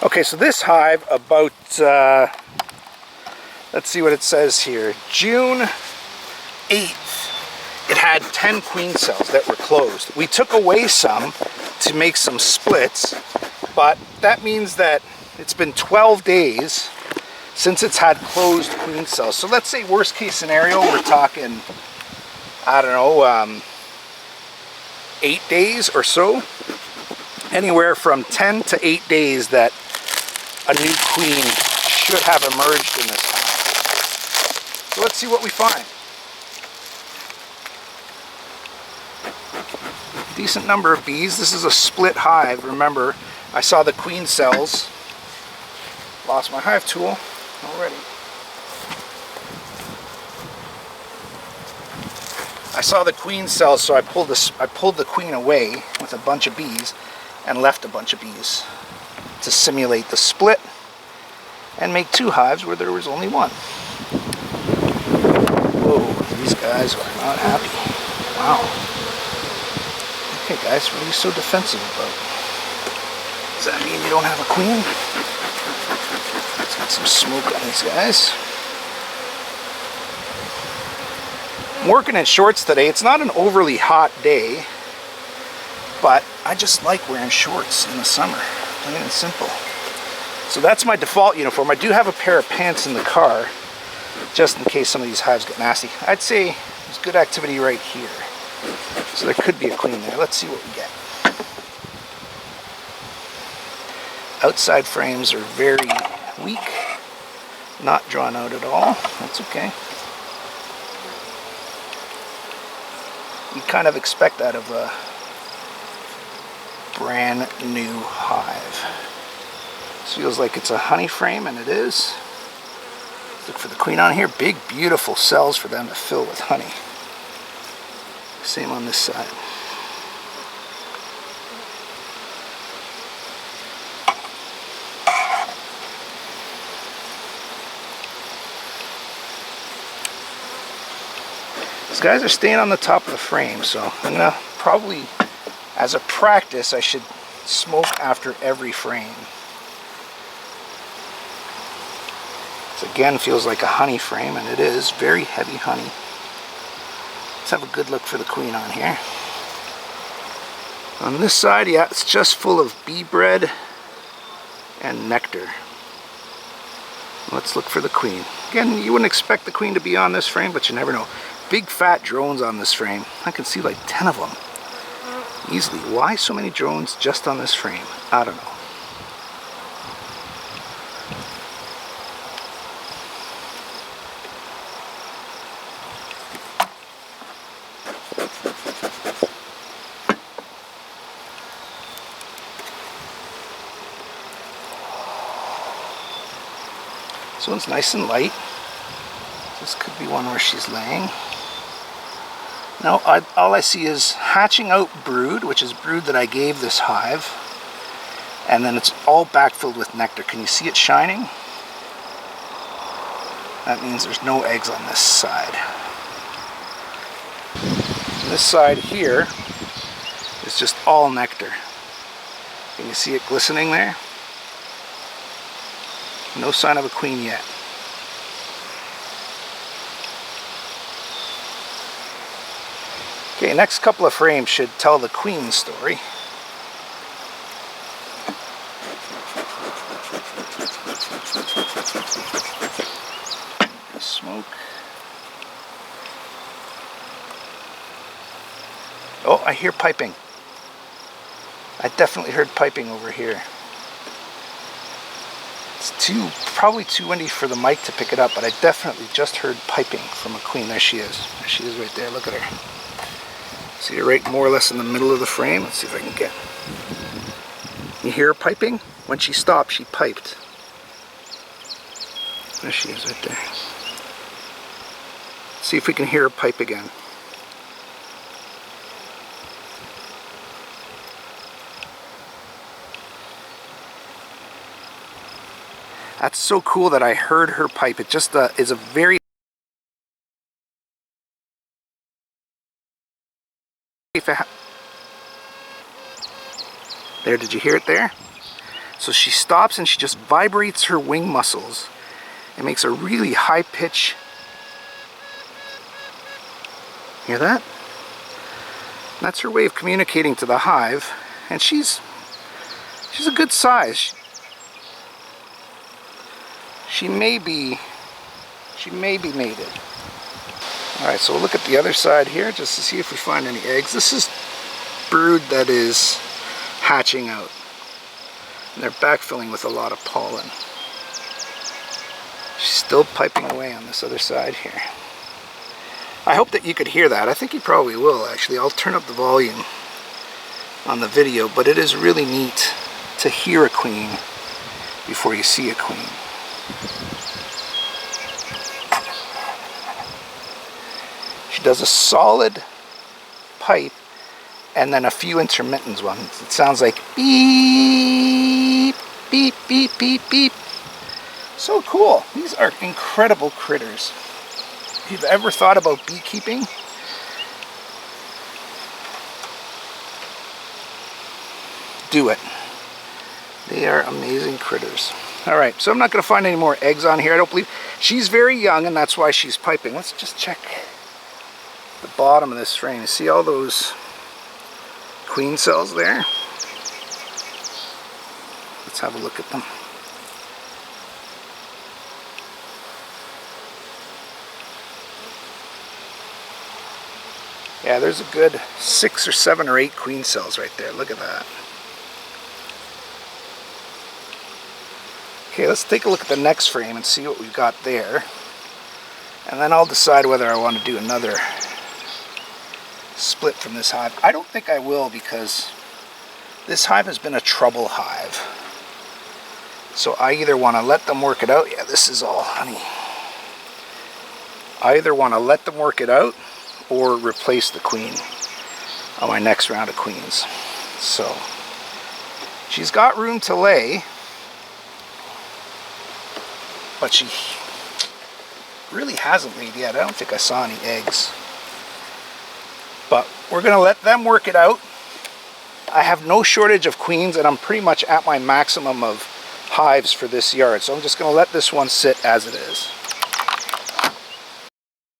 Okay, so this hive about, let's see what it says here, June 8th, it had 10 queen cells that were closed. We took away some to make some splits, but that means that it's been 12 days since it's had closed queen cells. So let's say worst case scenario, we're talking, I don't know, 8 days or so. Anywhere from 10 to 8 days that a new queen should have emerged in this hive. So let's see what we find. Decent number of bees. This is a split hive. Remember, I saw the queen cells. Lost my hive tool already. I saw the queen cells, so I pulled the queen away with a bunch of bees and left a bunch of bees to simulate the split and make 2 hives where there was only 1. Whoa, these guys are not happy. Wow. Okay guys, what are you so defensive about? Does that mean you don't have a queen? Let's get some smoke on these guys. I'm working in shorts today. It's not an overly hot day, but I just like wearing shorts in the summer, plain and simple. So that's my default uniform. I do have a pair of pants in the car, just in case some of these hives get nasty. I'd say there's good activity right here. So there could be a queen there. Let's see what we get. Outside frames are very weak, not drawn out at all. That's okay. You kind of expect that of a brand new hive. This feels like it's a honey frame, and it is. Look for the queen on here. Big, beautiful cells for them to fill with honey. Same on this side. These guys are staying on the top of the frame, so I'm gonna probably, as a practice, I should smoke after every frame. This again feels like a honey frame, and it is very heavy honey. Let's have a good look for the queen on here. On this side, yeah, it's just full of bee bread and nectar. Let's look for the queen. Again, you wouldn't expect the queen to be on this frame, but you never know. Big fat drones on this frame. I can see like 10 of them easily. Why so many drones just on this frame? I don't know. This one's nice and light. This could be one where she's laying. No, all I see is hatching out brood, which is brood that I gave this hive. And then it's all backfilled with nectar. Can you see it shining? That means there's no eggs on this side. This side here is just all nectar. Can you see it glistening there? No sign of a queen yet. Okay, next couple of frames should tell the queen story. Smoke. Oh, I hear piping. I definitely heard piping over here. It's probably too windy for the mic to pick it up, but I definitely just heard piping from a queen. There she is. There she is right there. Look at her. See her right more or less in the middle of the frame. Let's see if I can get. You hear her piping? When she stopped, she piped. There she is right there. See if we can hear her pipe again. That's so cool that I heard her pipe. It just is a very there, did you hear it there? So she stops and she just vibrates her wing muscles. It makes a really high pitch. Hear that? That's her way of communicating to the hive, and she's a good size. She may be mated. Alright, so we'll look at the other side here just to see if we find any eggs. This is brood that is hatching out. And they're backfilling with a lot of pollen. She's still piping away on this other side here. I hope that you could hear that. I think you probably will, actually. I'll turn up the volume on the video, but it is really neat to hear a queen before you see a queen. She does a solid pipe and then a few intermittent ones. It sounds like beep, beep, beep, beep, beep. So cool. These are incredible critters. If you've ever thought about beekeeping, do it. They are amazing critters. Alright, so I'm not going to find any more eggs on here. I don't believe. She's very young, and that's why she's piping. Let's just check the bottom of this frame. See all those queen cells there? Let's have a look at them. Yeah, there's a good 6 or 7 or 8 queen cells right there. Look at that. Okay, let's take a look at the next frame and see what we've got there. And then I'll decide whether I want to do another split from this hive. I don't think I will, because this hive has been a trouble hive. So I either want to let them work it out. Yeah, this is all honey. I either want to let them work it out or replace the queen on my next round of queens. So she's got room to lay, but she really hasn't laid yet. I don't think I saw any eggs. But we're going to let them work it out. I have no shortage of queens, and I'm pretty much at my maximum of hives for this yard. So I'm just going to let this one sit as it is.